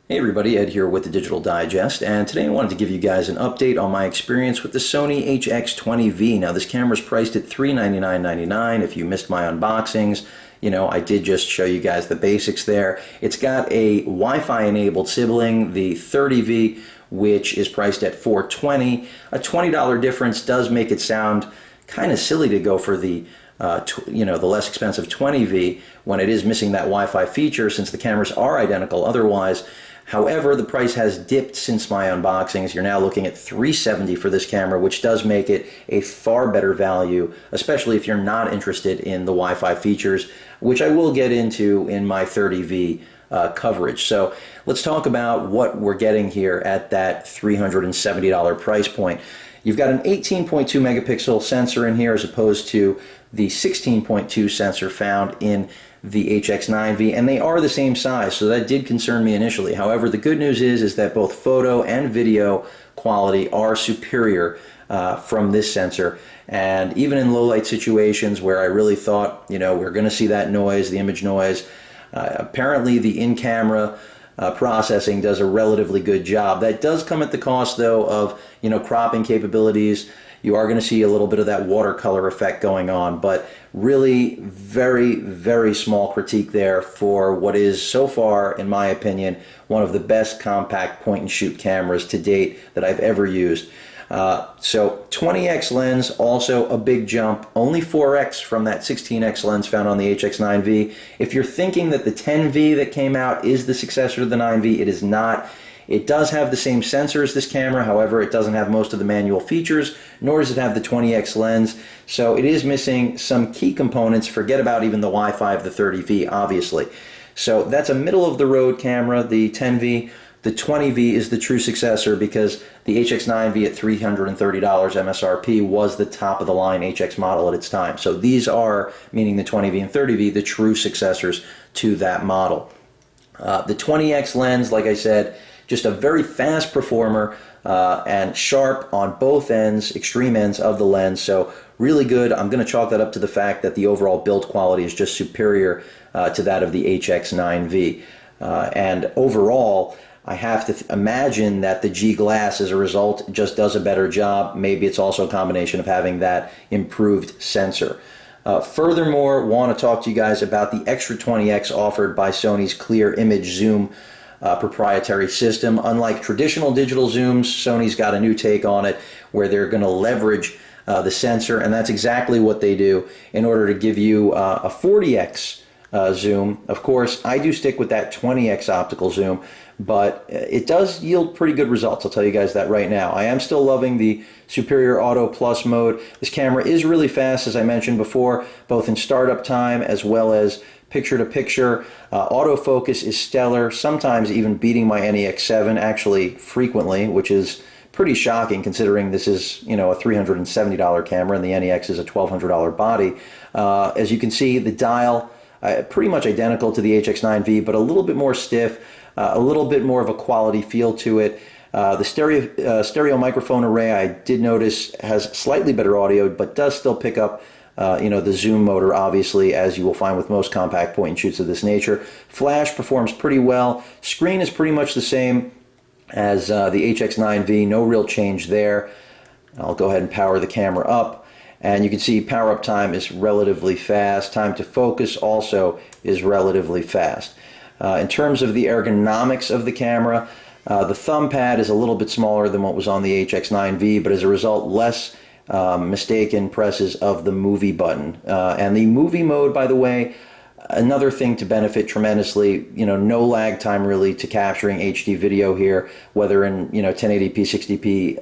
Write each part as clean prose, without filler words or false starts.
Hey everybody, Ed here with the Digital Digest, and today I wanted to give you guys an update on my experience with the Sony HX20V. Now this camera is priced at $399.99. If you missed my unboxings, I did just show you guys the basics there. It's got a Wi-Fi enabled sibling, the 30V, which is priced at $420. A $20 difference does make it sound kind of silly to go for the the less expensive 20V when it is missing that Wi-Fi feature, since the cameras are identical otherwise. However, the price has dipped since my unboxings. You're now looking at $370 for this camera, which does make it a far better value, especially if you're not interested in the Wi-Fi features, which I will get into in my 30V coverage. So let's talk about what we're getting here at that $370 price point. You've got an 18.2 megapixel sensor in here as opposed to the 16.2 sensor found in the HX9V, and they are the same size, so that did concern me initially. However, the good news is that both photo and video quality are superior from this sensor, and even in low light situations where I really thought, we're going to see that noise, the image noise, apparently the in-camera processing does a relatively good job. That does come at the cost, though, of cropping capabilities. You are going to see a little bit of that watercolor effect going on, but really very, very small critique there for what is so far, in my opinion, one of the best compact point-and-shoot cameras to date that I've ever used. So 20x lens, also a big jump, only 4x from that 16x lens found on the HX9V. If you're thinking that the 10V that came out is the successor to the 9V, it is not. It does have the same sensor as this camera, however, it doesn't have most of the manual features, nor does it have the 20x lens, so it is missing some key components. Forget about even the Wi-Fi of the 30V, obviously. So that's a middle-of-the-road camera, the 10V. The 20V is the true successor because the HX9V at $330 MSRP was the top-of-the-line HX model at its time. So these are, meaning the 20V and 30V, the true successors to that model. The 20x lens, like I said, just a very fast performer and sharp on both ends, extreme ends of the lens, so really good. I'm going to chalk that up to the fact that the overall build quality is just superior to that of the HX9V. And overall, I have to imagine that the G Glass, as a result, just does a better job. Maybe it's also a combination of having that improved sensor. Furthermore, want to talk to you guys about the extra 20x offered by Sony's clear image zoom proprietary system. Unlike traditional digital zooms, Sony's got a new take on it where they're going to leverage the sensor, and that's exactly what they do in order to give you a 40x zoom. Of course, I do stick with that 20x optical zoom, but it does yield pretty good results. I'll tell you guys that right now. I am still loving the Superior Auto Plus mode. This camera is really fast, as I mentioned before, both in startup time as well as picture-to-picture. Autofocus is stellar, sometimes even beating my NEX7, actually frequently, which is pretty shocking considering this is, a $370 camera and the NEX is a $1,200 body. As you can see, the dial pretty much identical to the HX9V, but a little bit more stiff, a little bit more of a quality feel to it. The stereo microphone array, I did notice, has slightly better audio, but does still pick up the zoom motor, obviously, as you will find with most compact point and shoots of this nature. Flash performs pretty well. Screen is pretty much the same as the HX9V, no real change there. I'll go ahead and power the camera up, and you can see power up time is relatively fast. Time to focus also is relatively fast. In terms of the ergonomics of the camera, the thumb pad is a little bit smaller than what was on the HX9V, but as a result, less mistaken presses of the movie button. And the movie mode, by the way, another thing to benefit tremendously, no lag time really to capturing HD video here, whether in 1080p, 60p,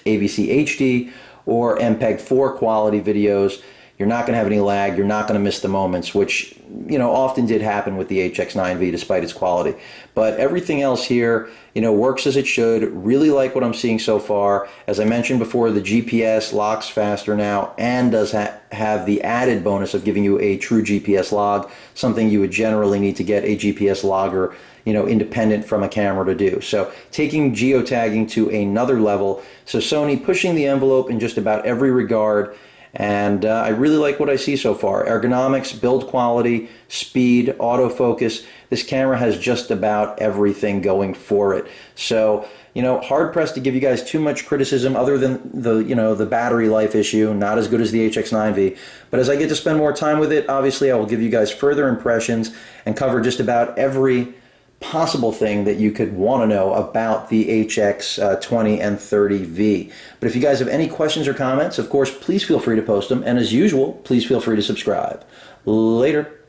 AVC HD or MPEG-4 quality videos. You're not going to have any lag, you're not going to miss the moments, which often did happen with the HX9V despite its quality. But everything else here, works as it should. Really like what I'm seeing so far. As I mentioned before, the GPS locks faster now and does have the added bonus of giving you a true GPS log, something you would generally need to get a GPS logger independent from a camera to do. So taking geotagging to another level. So Sony pushing the envelope in just about every regard. And I really like what I see so far. Ergonomics, build quality, speed, autofocus. This camera has just about everything going for it. So, you know, hard pressed to give you guys too much criticism other than the battery life issue, not as good as the HX9V. But as I get to spend more time with it, obviously I will give you guys further impressions and cover just about every possible thing that you could want to know about the HX20 and 30V. But if you guys have any questions or comments, of course, please feel free to post them. And as usual, please feel free to subscribe. Later.